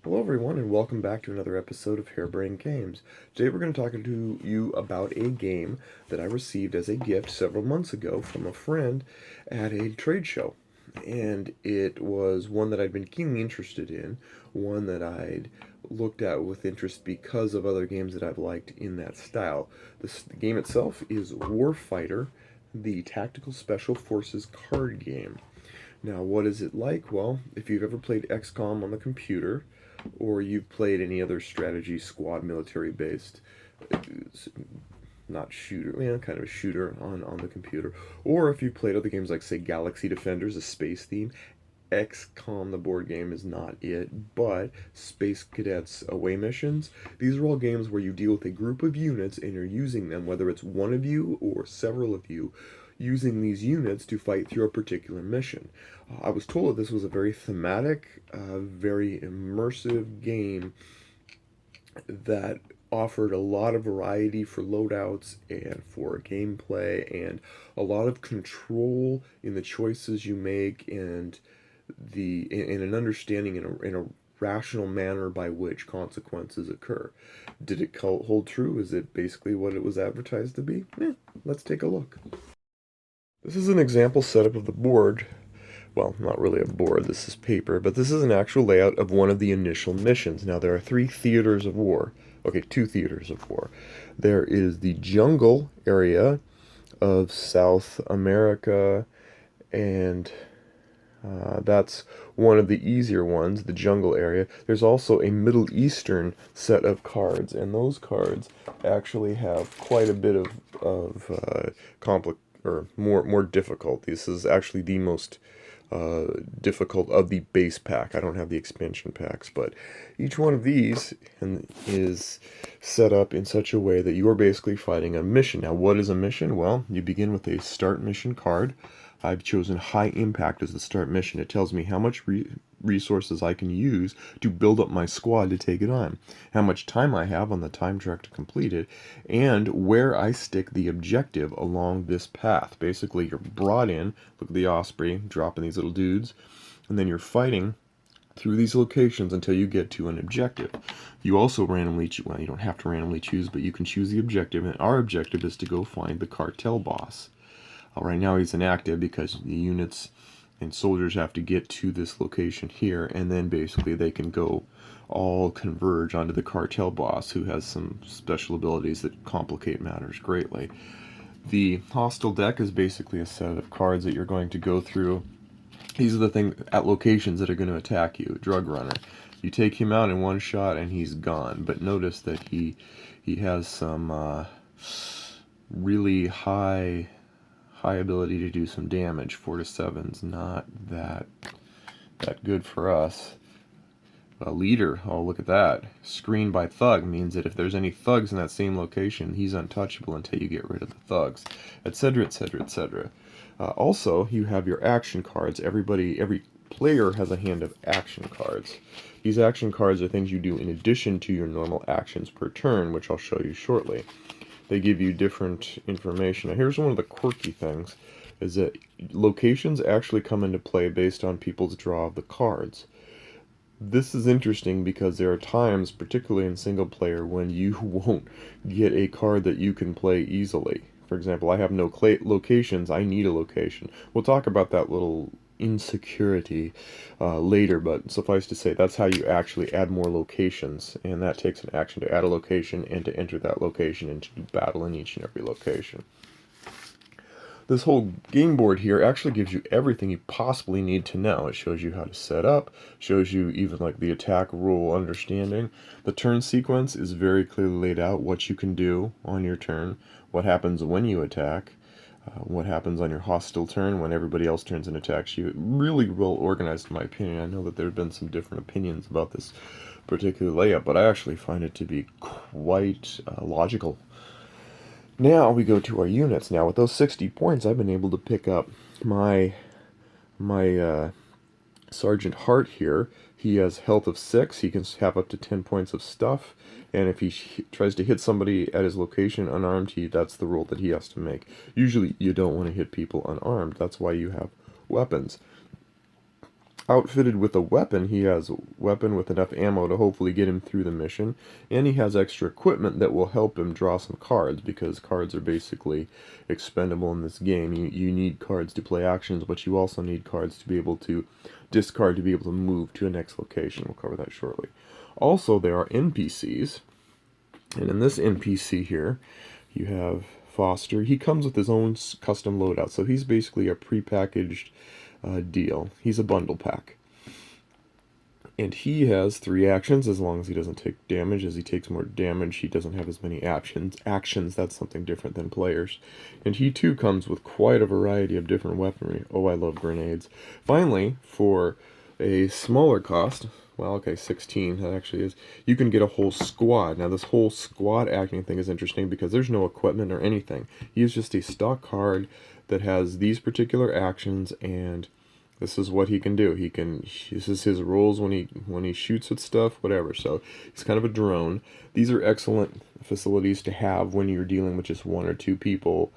Hello everyone and welcome back to another episode of Harebrained Games. Today we're going to talk to you about a game that I received as a gift several months ago from a friend at a trade show. And it was one that I'd been keenly interested in, one that I'd looked at with interest because of other games that I've liked in that style. The game itself is Warfighter, the Tactical Special Forces card game. Now, what is it like? Well, if you've ever played XCOM on the computer, or you've played any other strategy squad military based, not shooter, kind of a shooter on the computer, or if you played other games like, say, Galaxy Defenders, a space theme, XCOM, the board game, is not it, but Space Cadets Away Missions, these are all games where you deal with a group of units and you're using them, whether it's one of you or several of you, using these units to fight through a particular mission. I was told that this was a very thematic, very immersive game that offered a lot of variety for loadouts and for gameplay and a lot of control in the choices you make and in an understanding in a rational manner by which consequences occur. Did it hold true? Is it basically what it was advertised to be? Let's take a look. This is an example setup of the board. Well, not really a board, this is paper, but this is an actual layout of one of the initial missions. Now, there are three theaters of war. Okay, two theaters of war. There is the jungle area of South America, and that's one of the easier ones, the jungle area. There's also a Middle Eastern set of cards, and those cards actually have quite a bit of or more difficult. This is actually the most difficult of the base pack. I don't have the expansion packs, but each one of these is set up in such a way that you are basically fighting a mission. Now, what is a mission? Well, you begin with a start mission card. I've chosen high impact as the start mission. It tells me how much resources I can use to build up my squad to take it on, how much time I have on the time track to complete it, and where I stick the objective along this path. Basically, you're brought in, look at the Osprey, dropping these little dudes, and then you're fighting through these locations until you get to an objective. You also randomly, well, you don't have to randomly choose, but you can choose the objective, and our objective is to go find the cartel boss. Right now he's inactive because the units and soldiers have to get to this location here, and then basically they can go all converge onto the cartel boss, who has some special abilities that complicate matters greatly. The hostile deck is basically a set of cards that you're going to go through. These are the things at locations that are going to attack you. Drug runner. You take him out in one shot and he's gone, but notice that he has some really high ability to do some damage. 4 to 7's not that good for us. A leader, oh look at that. Screened by thug means that if there's any thugs in that same location, he's untouchable until you get rid of the thugs, etc., etc., etc. Also, you have your action cards. Every player has a hand of action cards. These action cards are things you do in addition to your normal actions per turn, which I'll show you shortly. They give you different information. Now, here's one of the quirky things, is that locations actually come into play based on people's draw of the cards. This is interesting because there are times, particularly in single player, when you won't get a card that you can play easily. For example, I have no locations, I need a location. We'll talk about that little insecurity later, but suffice to say, that's how you actually add more locations, and that takes an action to add a location and to enter that location and to do battle in each and every location. This whole game board here actually gives you everything you possibly need to know. It shows you how to set up, shows you even like the attack rule understanding. The turn sequence is very clearly laid out, what you can do on your turn, what happens when you attack, what happens on your hostile turn when everybody else turns and attacks you. Really well organized in my opinion. I know that there have been some different opinions about this particular layout, but I actually find it to be quite logical. Now we go to our units. Now with those 60 points, I've been able to pick up my Sergeant Hart here. He has health of 6. He can have up to 10 points of stuff. And if he tries to hit somebody at his location unarmed, that's the roll that he has to make. Usually you don't want to hit people unarmed. That's why you have weapons. outfitted with a weapon. He has a weapon with enough ammo to hopefully get him through the mission, and he has extra equipment that will help him draw some cards, because cards are basically expendable in this game. You need cards to play actions, but you also need cards to be able to discard to be able to move to a next location. We'll cover that shortly. Also, there are NPCs, and in this NPC here, you have Foster. He comes with his own custom loadout, so he's basically a prepackaged deal. He's a bundle pack. And he has 3 actions, as long as he doesn't take damage. As he takes more damage, he doesn't have as many actions. That's something different than players. And he too comes with quite a variety of different weaponry. Oh, I love grenades. Finally, for a smaller cost, well, okay, 16, that actually is, you can get a whole squad. Now, this whole squad acting thing is interesting because there's no equipment or anything. He is just a stock card that has these particular actions, and this is what he can do. This is his rules when he shoots at stuff, whatever. So he's kind of a drone. These are excellent facilities to have when you're dealing with just 1 or 2 people,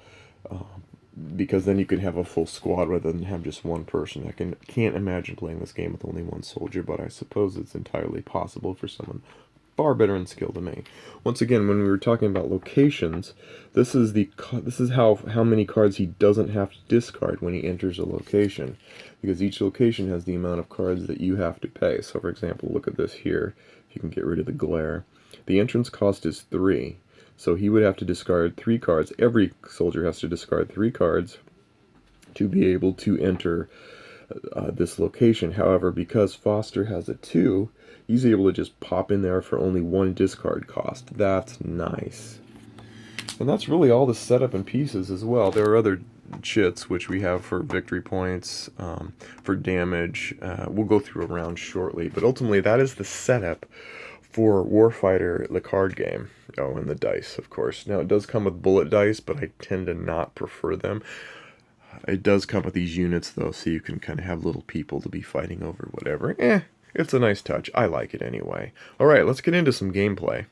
because then you can have a full squad rather than have just one person. I can't imagine playing this game with only 1 soldier, but I suppose it's entirely possible for someone far better in skill than me. Once again, when we were talking about locations, this is how many cards he doesn't have to discard when he enters a location, because each location has the amount of cards that you have to pay. So, for example, look at this here. If you can get rid of the glare, the entrance cost is 3, so he would have to discard 3 cards. Every soldier has to discard 3 cards to be able to enter this location. However, because Foster has a 2, he's able to just pop in there for only 1 discard cost. That's nice. And that's really all the setup and pieces as well. There are other chits which we have for victory points, for damage. We'll go through a round shortly, but ultimately that is the setup for Warfighter, the card game. Oh, and the dice, of course. Now, it does come with bullet dice, but I tend to not prefer them. It does come with these units, though, so you can kind of have little people to be fighting over whatever. It's a nice touch. I like it anyway. Alright, let's get into some gameplay.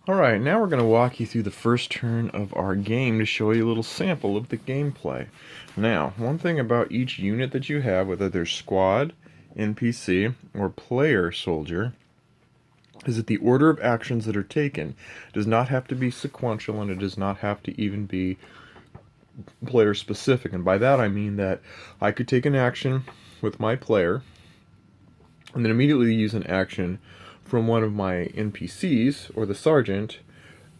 Alright, now we're going to walk you through the first turn of our game to show you a little sample of the gameplay. Now, one thing about each unit that you have, whether they're squad, NPC, or player soldier, is that the order of actions that are taken does not have to be sequential, and it does not have to even be player specific. And by that I mean that I could take an action with my player and then immediately use an action from one of my NPCs or the sergeant,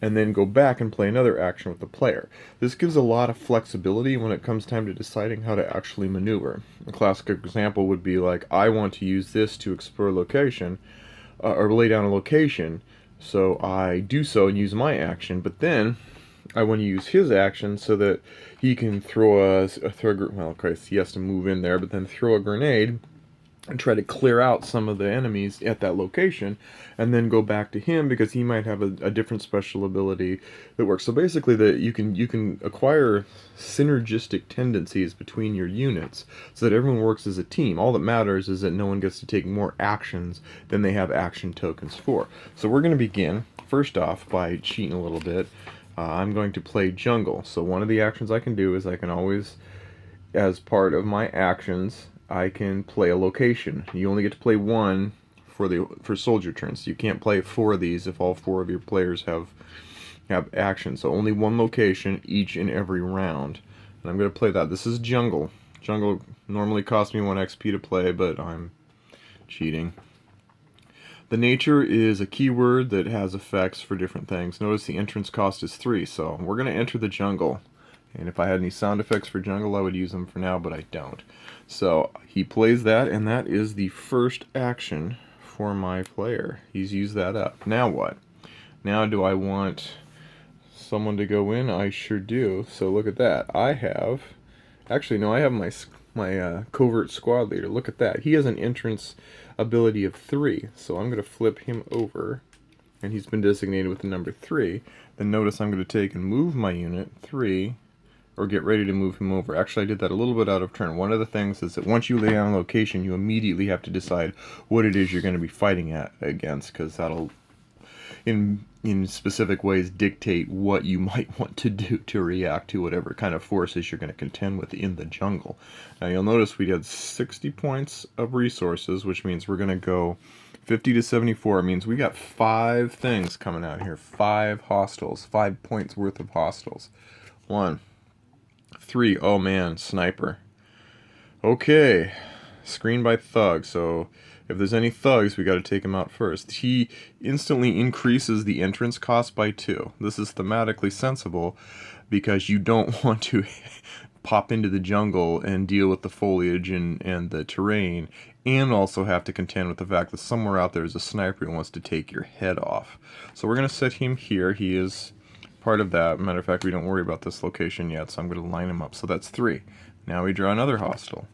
and then go back and play another action with the player. This gives a lot of flexibility when it comes time to deciding how to actually maneuver. A classic example would be like, I want to use this to explore a location, or lay down a location, so I do so and use my action, but then I want to use his action so that he can throw well, okay, so he has to move in there, but then throw a grenade and try to clear out some of the enemies at that location, and then go back to him because he might have a different special ability that works. So basically, you can acquire synergistic tendencies between your units so that everyone works as a team. All that matters is that no one gets to take more actions than they have action tokens for. So we're going to begin, first off, by cheating a little bit. I'm going to play jungle. So one of the actions I can do is I can always, as part of my actions, I can play a location. You only get to play 1 for soldier turns. You can't play 4 of these if all 4 of your players have actions. So only 1 location each and every round. And I'm going to play that. This is jungle. Jungle normally costs me 1 XP to play, but I'm cheating. The nature is a keyword that has effects for different things. Notice the entrance cost is 3, so we're going to enter the jungle. And if I had any sound effects for jungle, I would use them for now, but I don't. So he plays that, and that is the first action for my player. He's used that up. Now what? Now do I want someone to go in? I sure do. So look at that. I have my covert squad leader. Look at that. He has an entrance ability of 3, so I'm going to flip him over, and he's been designated with the number 3. Then notice I'm going to take and move my unit 3, or get ready to move him over. Actually, I did that a little bit out of turn. One of the things is that once you lay down a location, you immediately have to decide what it is you're going to be fighting against, because that'll in specific ways dictate what you might want to do to react to whatever kind of forces you're going to contend with in the jungle. Now you'll notice we had 60 points of resources, which means we're going to go 50 to 74. It means we got 5 things coming out here. 5 hostiles. 5 points worth of hostiles. 1, 3. Oh man, sniper. Okay, screen by thug. So if there's any thugs, we got to take him out first. He instantly increases the entrance cost by 2. This is thematically sensible because you don't want to pop into the jungle and deal with the foliage and the terrain, and also have to contend with the fact that somewhere out there is a sniper who wants to take your head off. So we're going to set him here. He is part of that. Matter of fact, we don't worry about this location yet, so I'm going to line him up. So that's 3. Now we draw another hostile.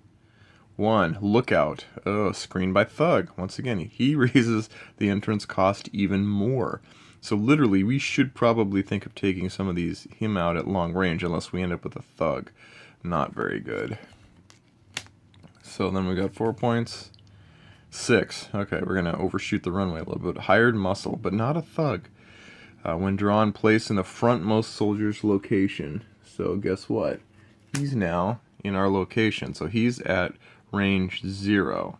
1, lookout. Oh, screen by thug. Once again, he raises the entrance cost even more. So literally, we should probably think of taking some of him out at long range, unless we end up with a thug. Not very good. So then we got 4 points. 6. Okay, we're going to overshoot the runway a little bit. Hired muscle, but not a thug. When drawn, place in the frontmost soldier's location. So guess what? He's now in our location. So he's at range 0.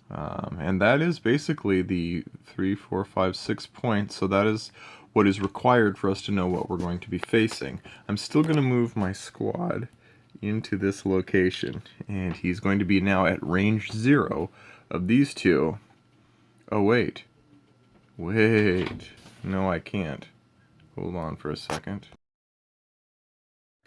And that is basically the 3, 4, 5, 6 points. So that is what is required for us to know what we're going to be facing. I'm still going to move my squad into this location, and he's going to be now at range 0 of these 2. Oh wait, no, I can't. Hold on for a second.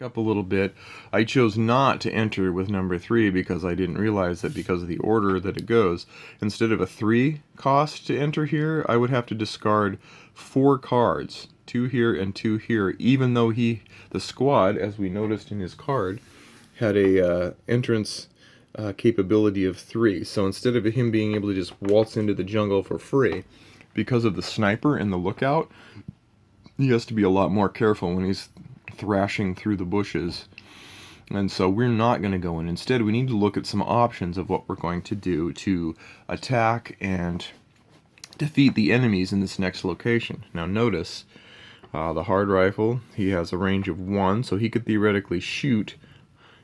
Up a little bit. I chose not to enter with number 3 because I didn't realize that because of the order that it goes, instead of a 3 cost to enter here, I would have to discard 4 cards, 2 here and 2 here, even though the squad, as we noticed in his card, had a entrance capability of 3. So instead of him being able to just waltz into the jungle for free, because of the sniper and the lookout, he has to be a lot more careful when he's thrashing through the bushes. And so we're not going to go in. Instead, we need to look at some options of what we're going to do to attack and defeat the enemies in this next location. Now notice the hard rifle, he has a range of 1, so he could theoretically shoot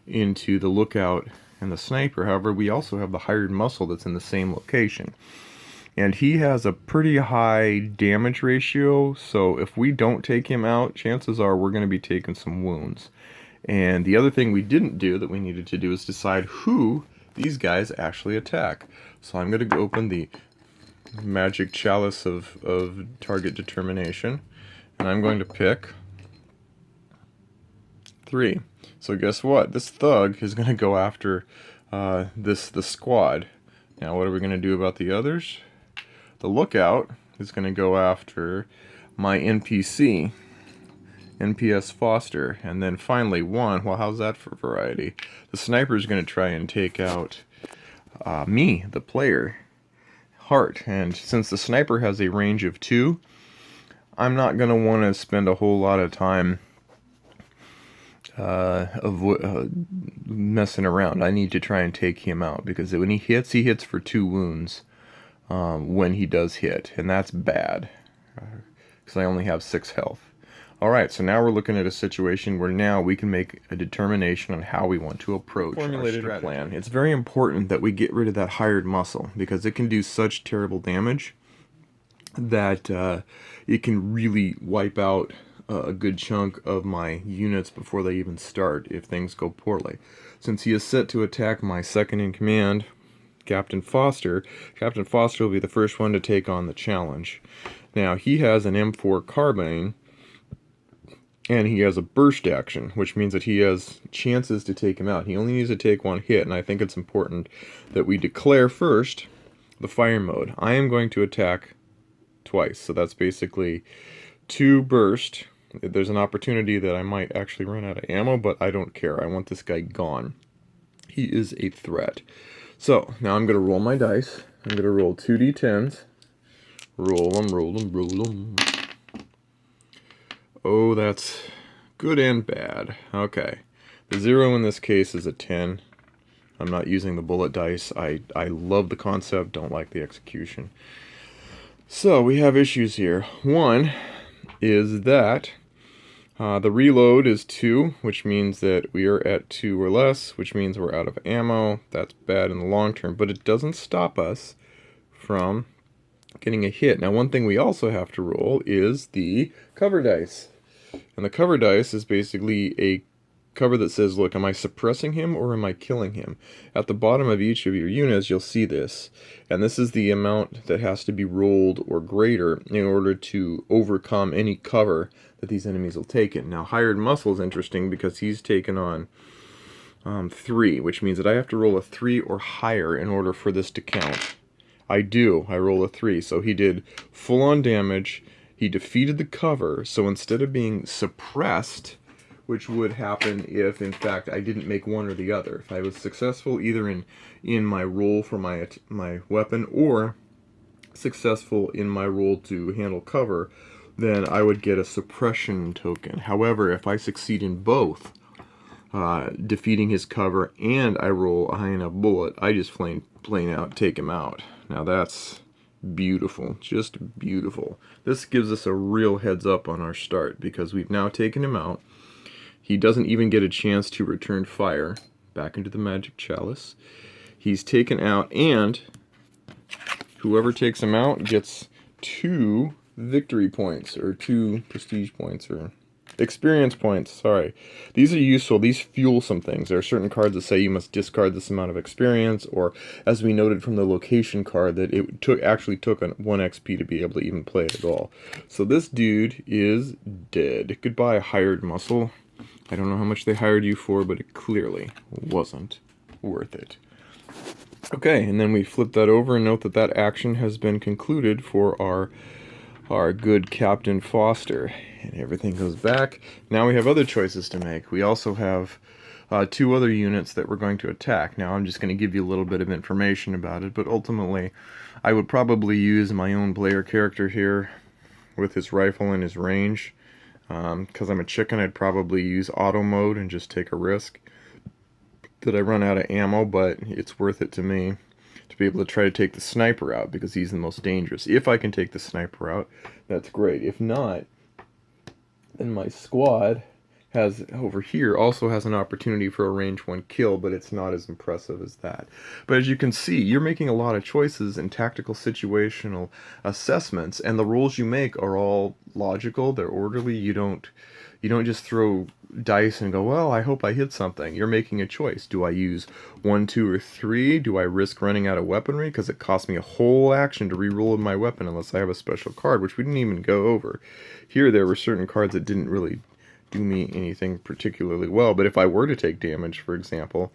into the lookout and the sniper. However, we also have the hired muscle that's in the same location. And he has a pretty high damage ratio, so if we don't take him out, chances are we're going to be taking some wounds. And the other thing we didn't do that we needed to do is decide who these guys actually attack. So I'm going to open the magic chalice of target determination, and I'm going to pick 3. So guess what? This thug is going to go after the squad. Now what are we going to do about the others? The lookout is going to go after my NPC, NPS Foster, and then finally 1, well, how's that for variety? The sniper is going to try and take out me, the player, Hart, and since the sniper has a range of 2, I'm not going to want to spend a whole lot of time messing around. I need to try and take him out, because when he hits for 2 wounds. When he does hit, and that's bad because I only have 6 health. Alright, so now we're looking at a situation where now we can make a determination on how we want to approach Formulated our plan. It's very important that we get rid of that hired muscle because it can do such terrible damage that it can really wipe out a good chunk of my units before they even start if things go poorly. Since he is set to attack my second in command, Captain Foster will be the first one to take on the challenge. Now, he has an M4 carbine, and he has a burst action, which means that he has chances to take him out. He only needs to take 1 hit, and I think it's important that we declare first the fire mode. I am going to attack twice, so that's basically 2 burst. There's an opportunity that I might actually run out of ammo, but I don't care. I want this guy gone. He is a threat. So, now I'm going to roll my dice. I'm going to roll 2d10s. Roll them. Oh, that's good and bad. Okay. The 0 in this case is a 10. I'm not using the bullet dice. I love the concept, don't like the execution. So we have issues here. One is that the reload is 2, which means that we are at 2 or less, which means we're out of ammo. That's bad in the long term, but it doesn't stop us from getting a hit. Now, one thing we also have to roll is the cover dice. And the cover dice is basically a cover that says, look, am I suppressing him or am I killing him? At the bottom of each of your units, you'll see this. And this is the amount that has to be rolled or greater in order to overcome any cover that these enemies will take in. Now, Hired Muscle is interesting because he's taken on 3, which means that I have to roll a 3 or higher in order for this to count. I do. I roll a 3. So he did full-on damage. He defeated the cover. So instead of being suppressed, which would happen if, in fact, I didn't make one or the other. If I was successful either in my roll for my weapon or successful in my roll to handle cover, then I would get a suppression token. However, if I succeed in both, defeating his cover, and I roll a high enough bullet, I just plain out take him out. Now that's beautiful, just beautiful. This gives us a real heads up on our start because we've now taken him out. He doesn't even get a chance to return fire back into the magic chalice. He's taken out, and whoever takes him out gets 2 victory points, or 2 prestige points, or experience points, sorry. These are useful. These fuel some things. There are certain cards that say you must discard this amount of experience, or as we noted from the location card, that it actually took 1 XP to be able to even play it at all. So this dude is dead. Goodbye, Hired Muscle. I don't know how much they hired you for, but it clearly wasn't worth it. Okay, and then we flip that over and note that that action has been concluded for our good Captain Foster. And everything goes back. Now we have other choices to make. We also have 2 other units that we're going to attack. Now I'm just going to give you a little bit of information about it, but ultimately I would probably use my own player character here with his rifle and his range. Because I'm a chicken, I'd probably use auto mode and just take a risk that I run out of ammo, but it's worth it to me to be able to try to take the sniper out because he's the most dangerous. If I can take the sniper out, that's great. If not, then my squad has over here also has an opportunity for a range 1 kill, but it's not as impressive as that. But as you can see, you're making a lot of choices in tactical situational assessments, and the rolls you make are all logical, they're orderly. You don't just throw dice and go, well, I hope I hit something. You're making a choice. Do I use 1, 2, or 3? Do I risk running out of weaponry? Because it costs me a whole action to re-roll my weapon unless I have a special card, which we didn't even go over. Here, there were certain cards that didn't really do me anything particularly well, but if I were to take damage, for example,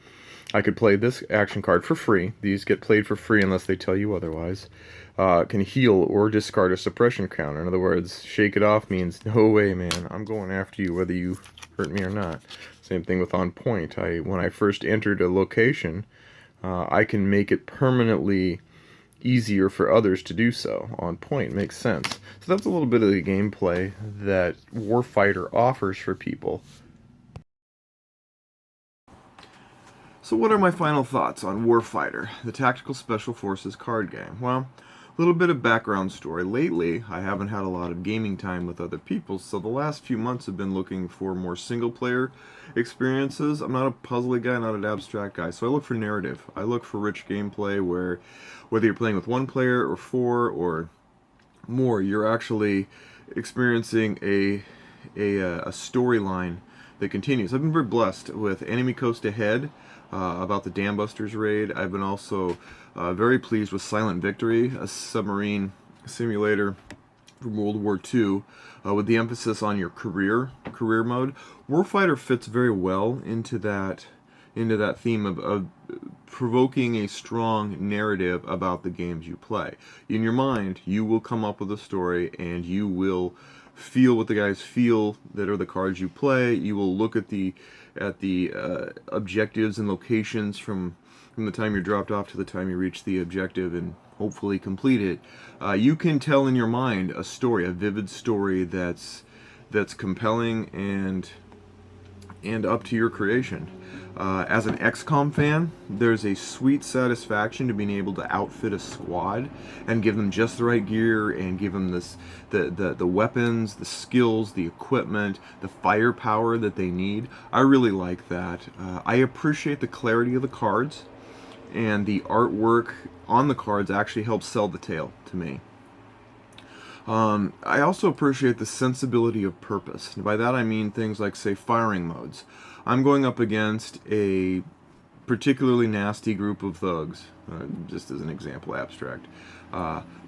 I could play this action card for free. These get played for free unless they tell you otherwise. Can heal or discard a suppression counter. In other words, shake it off means, no way, man, I'm going after you whether you hurt me or not. Same thing with on point. When I first entered a location, I can make it permanently easier for others to do so. On point makes sense. So that's a little bit of the gameplay that Warfighter offers for people. So what are my final thoughts on Warfighter, the Tactical Special Forces card game? Well, a little bit of background story. Lately, I haven't had a lot of gaming time with other people, so the last few months have been looking for more single-player experiences. I'm not a puzzly guy, not an abstract guy, so I look for narrative. I look for rich gameplay where, whether you're playing with 1 player or 4 or more, you're actually experiencing a storyline that continues. I've been very blessed with Enemy Coast Ahead, about the Dam Busters raid. I've been also very pleased with Silent Victory, a submarine simulator from World War II, with the emphasis on your career mode. Warfighter fits very well into that theme of provoking a strong narrative about the games you play. In your mind, you will come up with a story, and you will feel what the guys feel that are the cards you play. You will look at the objectives and locations from the time you're dropped off to the time you reach the objective and hopefully complete it. You can tell in your mind a story, a vivid story that's compelling and up to your creation. As an XCOM fan, there's a sweet satisfaction to being able to outfit a squad and give them just the right gear and give them the weapons, the skills, the equipment, the firepower that they need. I really like that. I appreciate the clarity of the cards, and the artwork on the cards actually helps sell the tale to me. I also appreciate the sensibility of purpose. And by that I mean things like, say, firing modes. I'm going up against a particularly nasty group of thugs, just as an example, abstract.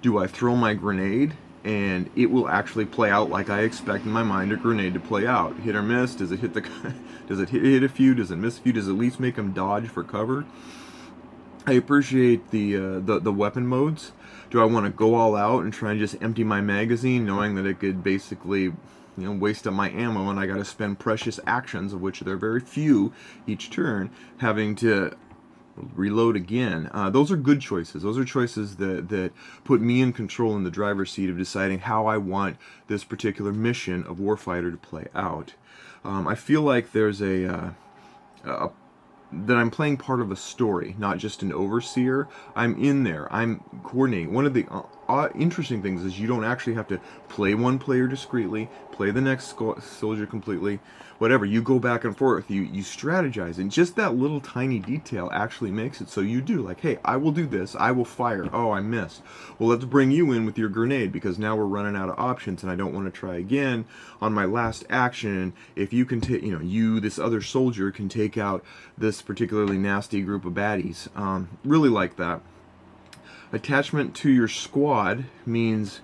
Do I throw my grenade and it will actually play out like I expect in my mind a grenade to play out? Hit or miss? Does it hit the? Does it hit a few? Does it miss a few? Does it at least make them dodge for cover? I appreciate the weapon modes. Do I want to go all out and try and just empty my magazine, knowing that it could basically, waste up my ammo, and I got to spend precious actions, of which there are very few each turn, having to reload again? Those are good choices. Those are choices that put me in control, in the driver's seat of deciding how I want this particular mission of Warfighter to play out. I feel like there's that I'm playing part of a story, not just an overseer. I'm in there. I'm coordinating. One of the interesting things is you don't actually have to play one player discreetly, play the next soldier completely, whatever. You go back and forth. You strategize, and just that little tiny detail actually makes it so you do. Like, hey, I will do this. I will fire. Oh, I missed. Well, let's bring you in with your grenade because now we're running out of options, and I don't want to try again on my last action. If you can take, this other soldier can take out this particularly nasty group of baddies. Really like that. Attachment to your squad means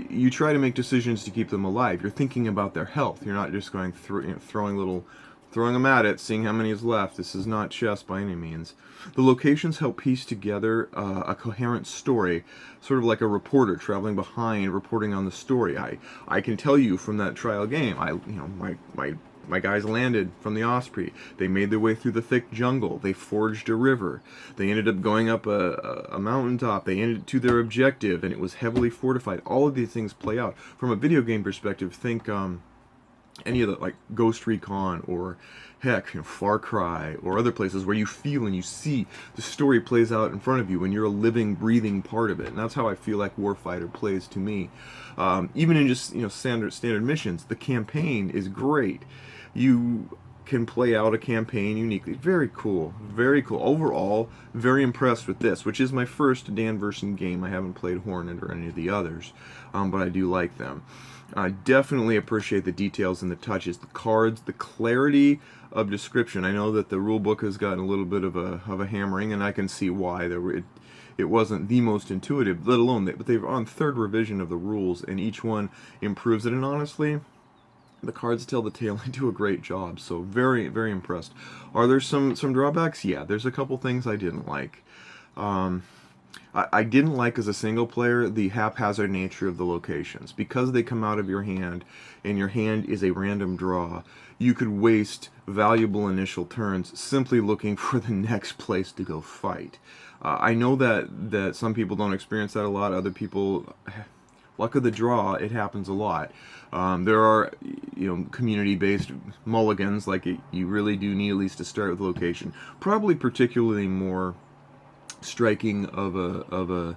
you try to make decisions to keep them alive. You're thinking about their health. You're not just going through, throwing them at it, seeing how many is left. This is not chess by any means. The locations help piece together a coherent story, sort of like a reporter traveling behind, reporting on the story. I can tell you from that trial game, my guys landed from the Osprey. They made their way through the thick jungle. They forged a river. They ended up going up a mountaintop. They ended to their objective, and it was heavily fortified. All of these things play out. From a video game perspective, think any of the, like, Ghost Recon, or heck, Far Cry, or other places where you feel and you see the story plays out in front of you and you're a living, breathing part of it. And that's how I feel like Warfighter plays to me. Even in just standard missions, the campaign is great. You can play out a campaign uniquely. Very cool. Very cool. Overall, very impressed with this, which is my first Dan Verssen game. I haven't played Hornet or any of the others, but I do like them. I definitely appreciate the details and the touches, the cards, the clarity of description. I know that the rule book has gotten a little bit of a hammering, and I can see why. It wasn't the most intuitive, let alone but they're on third revision of the rules, and each one improves it. And honestly, the cards tell the tale and do a great job. So very, very impressed. Are there some drawbacks? Yeah, there's a couple things I didn't like. I didn't like, as a single player, the haphazard nature of the locations. Because they come out of your hand, and your hand is a random draw, you could waste valuable initial turns simply looking for the next place to go fight. I know that some people don't experience that a lot. Other people, luck of the draw, it happens a lot. There are, community-based mulligans, like you really do need at least to start with location. Probably particularly more striking of a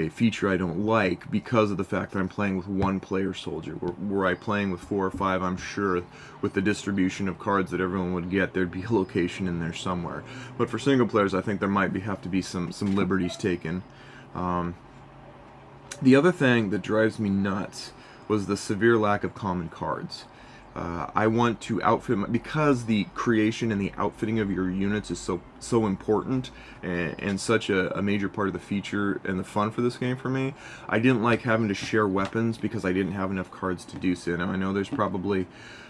feature I don't like, because of the fact that I'm playing with one player soldier. Were I playing with 4 or 5, I'm sure with the distribution of cards that everyone would get, there'd be a location in there somewhere. But for single players, I think there might have to be some liberties taken. The other thing that drives me nuts was the severe lack of common cards. I want to outfit because the creation and the outfitting of your units is so important and such a major part of the feature and the fun for this game for me. I didn't like having to share weapons because I didn't have enough cards to do so. Now I know there's probably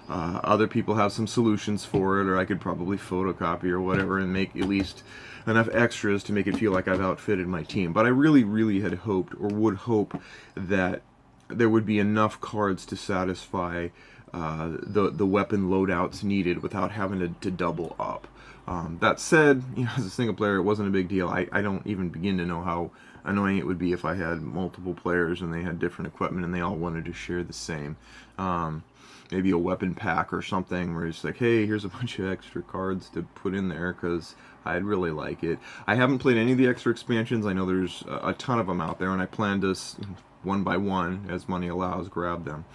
other people have some solutions for it, or I could probably photocopy or whatever and make at least enough extras to make it feel like I've outfitted my team. But I really, really had hoped, or would hope, that there would be enough cards to satisfy the weapon loadouts needed without having to double up. That said, as a single player, it wasn't a big deal. I don't even begin to know how annoying it would be if I had multiple players and they had different equipment and they all wanted to share the same. maybe a weapon pack or something where it's like, hey, here's a bunch of extra cards to put in there because I'd really like it. I haven't played any of the extra expansions. I know there's a ton of them out there, and I plan to, one by one, as money allows, grab them.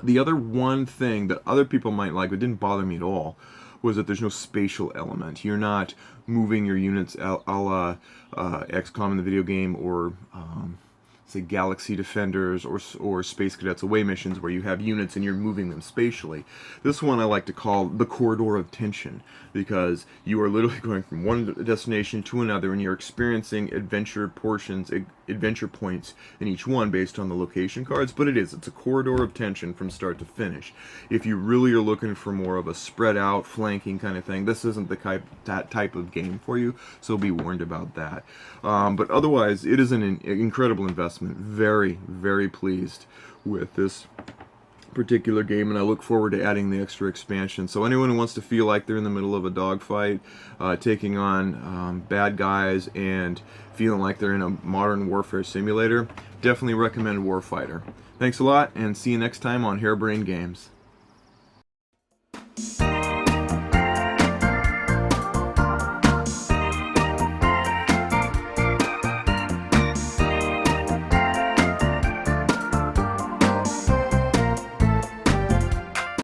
The other one thing that other people might like, but didn't bother me at all, was that there's no spatial element. You're not moving your units a la XCOM in the video game, or say Galaxy Defenders, or Space Cadets away missions where you have units and you're moving them spatially. This one I like to call the corridor of tension, because you are literally going from one destination to another and you're experiencing adventure portions, adventure points in each one based on the location cards, but it's a corridor of tension from start to finish. If you really are looking for more of a spread out flanking kind of thing, this isn't that type of game for you, so be warned about that. But otherwise, it is an incredible investment. Very, very pleased with this particular game, and I look forward to adding the extra expansion. So anyone who wants to feel like they're in the middle of a dogfight, taking on bad guys, and feeling like they're in a modern warfare simulator, definitely recommend Warfighter. Thanks a lot, and see you next time on Harebrained Games.